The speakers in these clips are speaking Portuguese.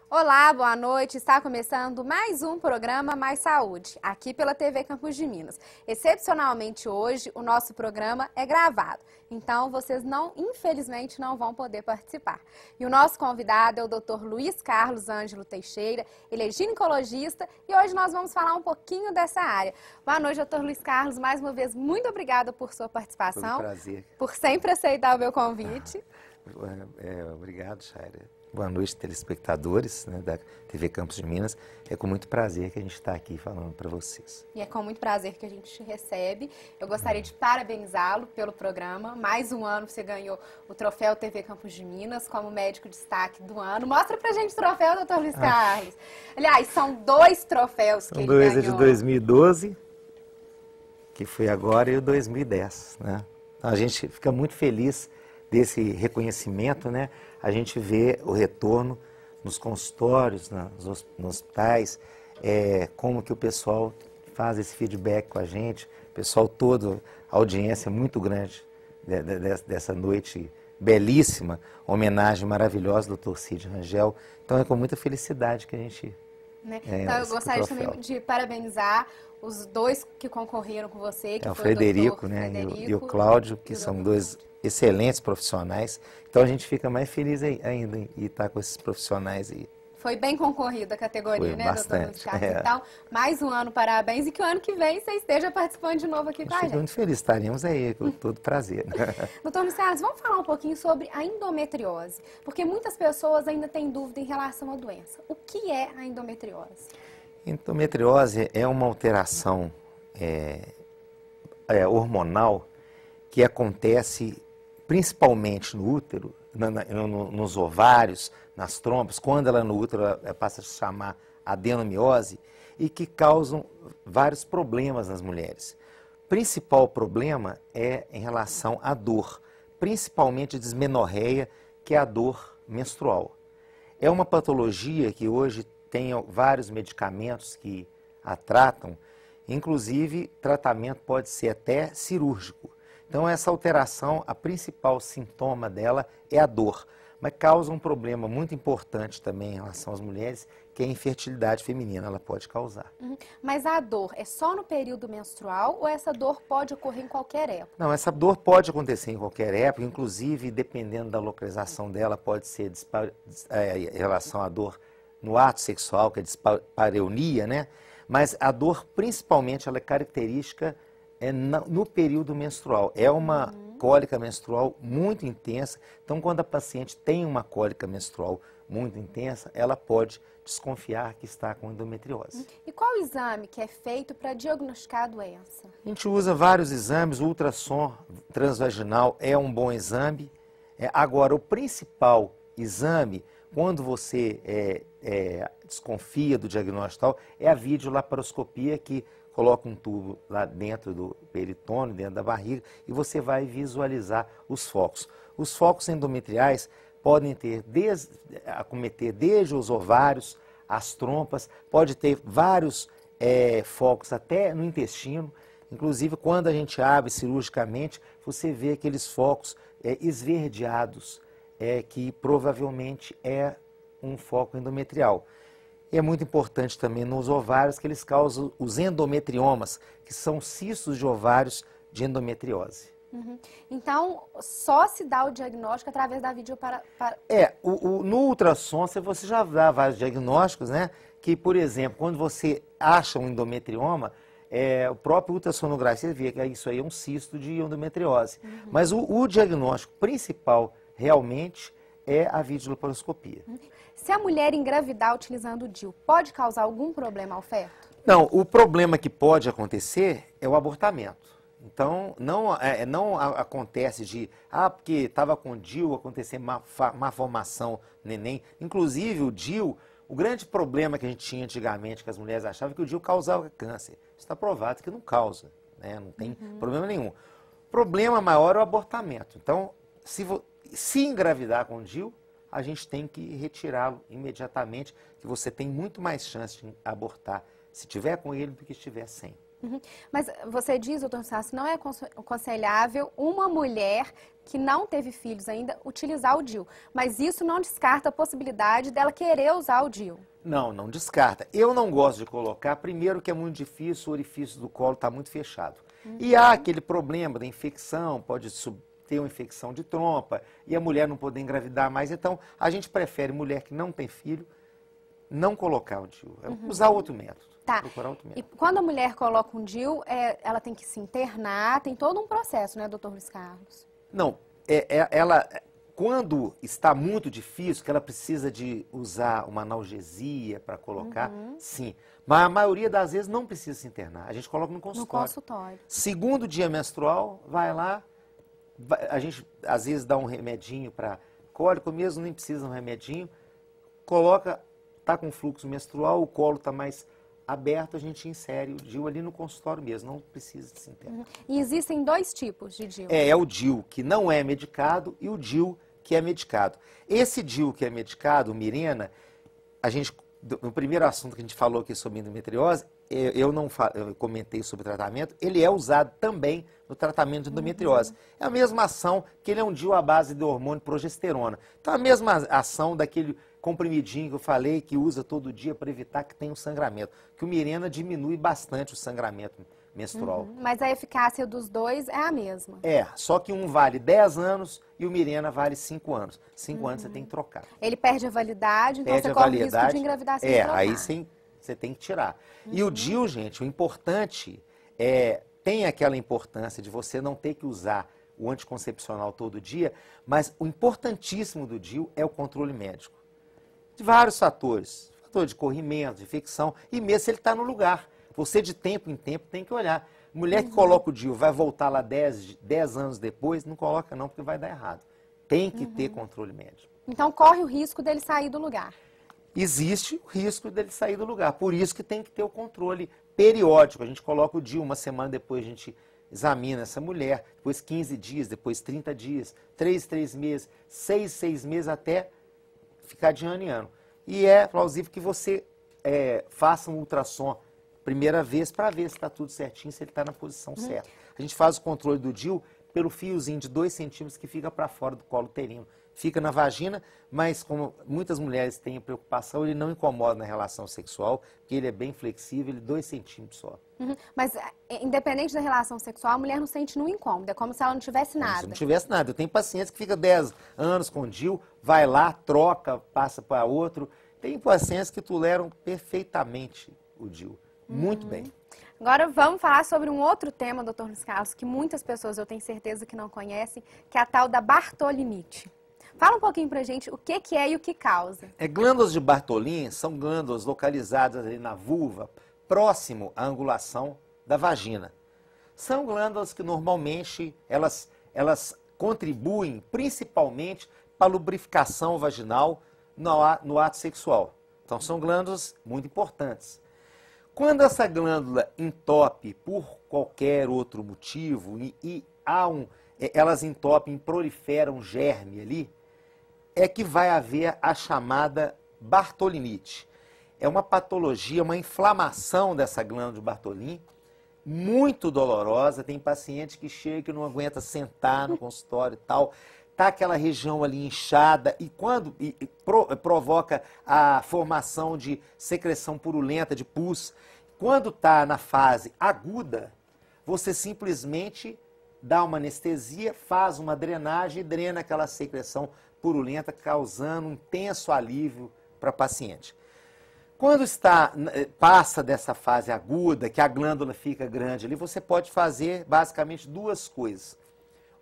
Olá, boa noite. Está começando mais um programa Mais Saúde, aqui pela TV Campos de Minas. Excepcionalmente hoje, o nosso programa é gravado, então vocês infelizmente não vão poder participar. E o nosso convidado é o Dr. Luiz Carlos Ângelo Teixeira, ele é ginecologista e hoje nós vamos falar um pouquinho dessa área. Boa noite, Dr. Luiz Carlos. Mais uma vez, muito obrigada por sua participação. Foi um prazer. Por sempre aceitar o meu convite. Obrigado, Shaira. Boa noite, telespectadores, né, da TV Campos de Minas. É com muito prazer que a gente está aqui falando para vocês. E é com muito prazer que a gente te recebe. Eu gostaria de parabenizá-lo pelo programa. Mais um ano você ganhou o troféu TV Campos de Minas como médico destaque do ano. Mostra pra gente o troféu, doutor Luiz Carlos. Aliás, são 2 troféus que ele ganhou. São 2, é de 2012, que foi agora, e o 2010, né? Então, a gente fica muito feliz desse reconhecimento, né? A gente vê o retorno nos consultórios, nos hospitais, como que o pessoal faz esse feedback com a gente, o pessoal todo, a audiência muito grande dessa noite belíssima, homenagem maravilhosa do Dr. Cid Rangel. Então é com muita felicidade que a gente Então eu gostaria também de parabenizar os 2 que concorreram com você, que o foi Frederico, o Dr. né, Frederico e o Cláudio, que são 2 excelentes profissionais. Então a gente fica mais feliz ainda em estar com esses profissionais aí. Foi bem concorrida a categoria, Foi né, bastante, doutor Luiz Carlos? Então, mais um ano, parabéns, e que o ano que vem você esteja participando de novo aqui com a gente. Fico muito feliz, estaremos aí com todo prazer. Doutor Luiz Carlos, vamos falar um pouquinho sobre a endometriose, porque muitas pessoas ainda têm dúvida em relação à doença. O que é a endometriose? Endometriose é uma alteração hormonal que acontece principalmente no útero, nos ovários, nas trompas. Quando ela é no útero, ela passa a se chamar adenomiose, e que causam vários problemas nas mulheres. O principal problema é em relação à dor, principalmente dismenorreia, que é a dor menstrual. É uma patologia que hoje tem vários medicamentos que a tratam, inclusive tratamento pode ser até cirúrgico. Então essa alteração, a principal sintoma dela é a dor, mas causa um problema muito importante também em relação às mulheres, que é a infertilidade feminina, ela pode causar. Mas a dor é só no período menstrual ou essa dor pode ocorrer em qualquer época? Não, essa dor pode acontecer em qualquer época, inclusive dependendo da localização dela, pode ser em relação à dor no ato sexual, que é dispareunia, né? Mas a dor, principalmente, ela é característica no período menstrual. É uma cólica menstrual muito intensa. Então, quando a paciente tem uma cólica menstrual muito intensa, ela pode desconfiar que está com endometriose. E qual o exame que é feito para diagnosticar a doença? A gente usa vários exames, o ultrassom transvaginal é um bom exame. Agora, o principal exame, quando você desconfia do diagnóstico, é a videolaparoscopia, que coloca um tubo lá dentro do peritônio, dentro da barriga, e você vai visualizar os focos. Os focos endometriais podem acometer desde os ovários, as trompas, pode ter vários focos até no intestino. Inclusive, quando a gente abre cirurgicamente, você vê aqueles focos esverdeados, que provavelmente é um foco endometrial. E é muito importante também nos ovários, que eles causam os endometriomas, que são cistos de ovários de endometriose. Então, só se dá o diagnóstico através da no ultrassom você já dá vários diagnósticos, né? Que, por exemplo, quando você acha um endometrioma, o próprio ultrassonografia vê que isso aí é um cisto de endometriose. Mas o diagnóstico principal, realmente, é a videolaparoscopia. Se a mulher engravidar utilizando o DIU, pode causar algum problema ao feto? Não, o problema que pode acontecer é o abortamento. Então, não acontece porque estava com o DIU, acontecer má formação neném. Inclusive, o DIU, o grande problema que a gente tinha antigamente, que as mulheres achavam que o DIU causava câncer. Está provado que não causa, né? Não tem problema nenhum. O problema maior é o abortamento. Então, se engravidar com o DIU, a gente tem que retirá-lo imediatamente, que você tem muito mais chance de abortar se tiver com ele do que se estiver sem. Mas você diz, doutor Sassi, não é aconselhável uma mulher que não teve filhos ainda utilizar o DIU. Mas isso não descarta a possibilidade dela querer usar o DIU. Não, não descarta. Eu não gosto de colocar, primeiro que é muito difícil, o orifício do colo está muito fechado. E há aquele problema da infecção, pode ter uma infecção de trompa e a mulher não poder engravidar mais. Então, a gente prefere mulher que não tem filho não colocar o DIU, usar outro método. Tá. Procurar outro método. E quando a mulher coloca um DIU, ela tem que se internar, tem todo um processo, né, doutor Luiz Carlos? Não, ela, quando está muito difícil, que ela precisa de usar uma analgesia para colocar, sim. Mas a maioria das vezes não precisa se internar. A gente coloca no consultório. No consultório. Segundo dia menstrual, vai lá, a gente às vezes dá um remedinho para cólico mesmo, nem precisa de um remedinho, coloca, tá com fluxo menstrual, o colo está mais aberto, a gente insere o DIU ali no consultório mesmo, não precisa se internar. E existem dois tipos de DIU. É o DIU que não é medicado e o DIU que é medicado. Esse DIU que é medicado, o Mirena, a gente, no primeiro assunto que a gente falou aqui sobre endometriose, eu comentei sobre o tratamento, ele é usado também no tratamento de endometriose. É a mesma ação, que ele é um DIU à base do hormônio progesterona. Então, a mesma ação daquele comprimidinho que eu falei, que usa todo dia para evitar que tenha um sangramento. Que o Mirena diminui bastante o sangramento menstrual. Mas a eficácia dos dois é a mesma. Só que um vale 10 anos e o Mirena vale 5 anos. 5 anos você tem que trocar. Ele perde a validade, então Perde você a corre o risco validade. de engravidar sem trocar. Aí você tem que tirar. E o DIU, gente, o importante tem aquela importância de você não ter que usar o anticoncepcional todo dia, mas o importantíssimo do DIU é o controle médico. De vários fatores. Fator de corrimento, de infecção, e mesmo se ele está no lugar. Você, de tempo em tempo, tem que olhar. Mulher que coloca o DIU vai voltar lá 10 anos depois, não coloca não, porque vai dar errado. Tem que ter controle médico. Então, corre o risco dele sair do lugar. Existe o risco dele sair do lugar. Por isso que tem que ter o controle periódico. A gente coloca o DIU, uma semana depois a gente examina essa mulher, depois 15 dias, depois 30 dias, 3 meses, 6 meses, até ficar de ano em ano. E é plausível que você faça um ultrassom primeira vez para ver se está tudo certinho, se ele está na posição certa. A gente faz o controle do DIU pelo fiozinho de 2 centímetros que fica para fora do colo uterino. Fica na vagina, mas como muitas mulheres têm preocupação, ele não incomoda na relação sexual, porque ele é bem flexível, ele 2 centímetros só. Mas, independente da relação sexual, a mulher não sente nenhum incômodo, é como se ela não tivesse nada. Se não tivesse nada. Eu tenho pacientes que ficam 10 anos com DIU, vai lá, troca, passa para outro. Tem pacientes que toleram perfeitamente o DIU. Muito bem. Agora vamos falar sobre um outro tema, doutor Luiz Carlos, que muitas pessoas eu tenho certeza que não conhecem, que é a tal da Bartolinite. Fala um pouquinho pra gente o que é e o que causa. Glândulas de Bartolin são glândulas localizadas ali na vulva, próximo à angulação da vagina. São glândulas que normalmente elas contribuem principalmente para a lubrificação vaginal no ato sexual. Então são glândulas muito importantes. Quando essa glândula entope por qualquer outro motivo elas entopem, proliferam germe ali, é que vai haver a chamada Bartolinite. É uma patologia, uma inflamação dessa glândula de Bartolin, muito dolorosa. Tem paciente que chega que não aguenta sentar no consultório e tal, tá aquela região ali inchada e quando provoca a formação de secreção purulenta de pus. Quando está na fase aguda, você simplesmente dá uma anestesia, faz uma drenagem e drena aquela secreção purulenta, causando um intenso alívio para a paciente. Quando passa dessa fase aguda, que a glândula fica grande ali, você pode fazer basicamente 2 coisas.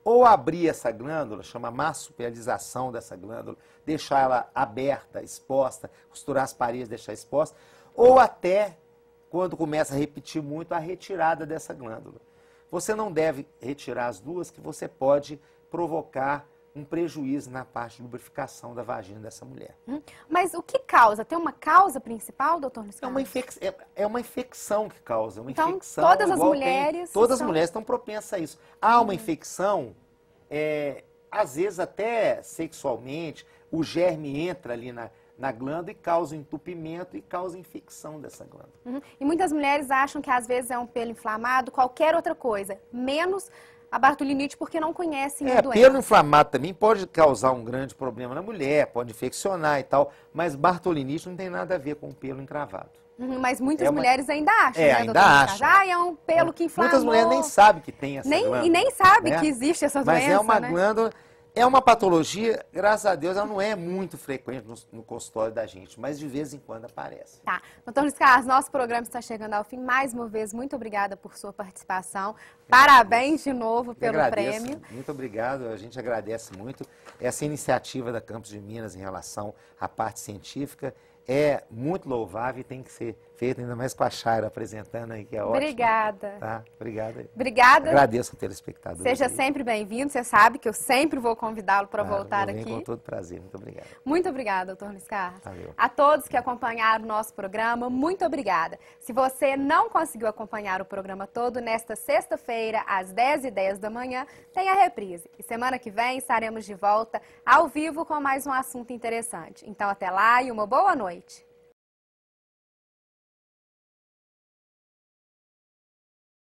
Ou abrir essa glândula, chama marsupialização dessa glândula, deixar ela aberta, exposta, costurar as paredes, deixar exposta, ou até, quando começa a repetir muito, a retirada dessa glândula. Você não deve retirar as 2, que você pode provocar um prejuízo na parte de lubrificação da vagina dessa mulher. Mas o que causa? Tem uma causa principal, doutor Luiz Carlos? É uma infecção que causa. Então, infecção, todas as mulheres... Todas as mulheres estão propensas a isso. Há uma infecção, às vezes até sexualmente, o germe entra ali na glândula e causa entupimento e causa infecção dessa glândula. Uhum. E muitas mulheres acham que às vezes é um pelo inflamado, qualquer outra coisa, menos a bartoliniite, porque não conhecem a doença. Pelo inflamado também pode causar um grande problema na mulher, pode infeccionar e tal, mas bartolinite não tem nada a ver com o pelo encravado. Uhum, mas muitas mulheres ainda acham, né, ainda doutor acham. Ricardo? É um pelo que inflamou. Muitas mulheres nem sabem que tem essa glândula. E nem sabem né? que existe essa doença, Mas é uma né? glândula, é uma patologia, graças a Deus, ela não é muito frequente no consultório da gente, mas de vez em quando aparece. Tá. Doutor Luiz Carlos, nosso programa está chegando ao fim. Mais uma vez, muito obrigada por sua participação. Parabéns de novo pelo prêmio. Muito obrigado, a gente agradece muito. Essa iniciativa da Campos de Minas em relação à parte científica é muito louvável e tem que ser feita, ainda mais com a Chayra apresentando aí, que é ótimo. Obrigada. Tá? Obrigado. Obrigada. Agradeço ao telespectador. Seja sempre bem-vindo. Você sabe que eu sempre vou convidá-lo para voltar aqui. Com todo prazer. Muito obrigado. Muito obrigada, doutor Luiz Carlos. Valeu. A todos que acompanharam o nosso programa, muito obrigada. Se você não conseguiu acompanhar o programa todo, nesta sexta-feira, às 10h10 da manhã, tem a reprise. E semana que vem estaremos de volta ao vivo com mais um assunto interessante. Então, até lá e uma boa noite.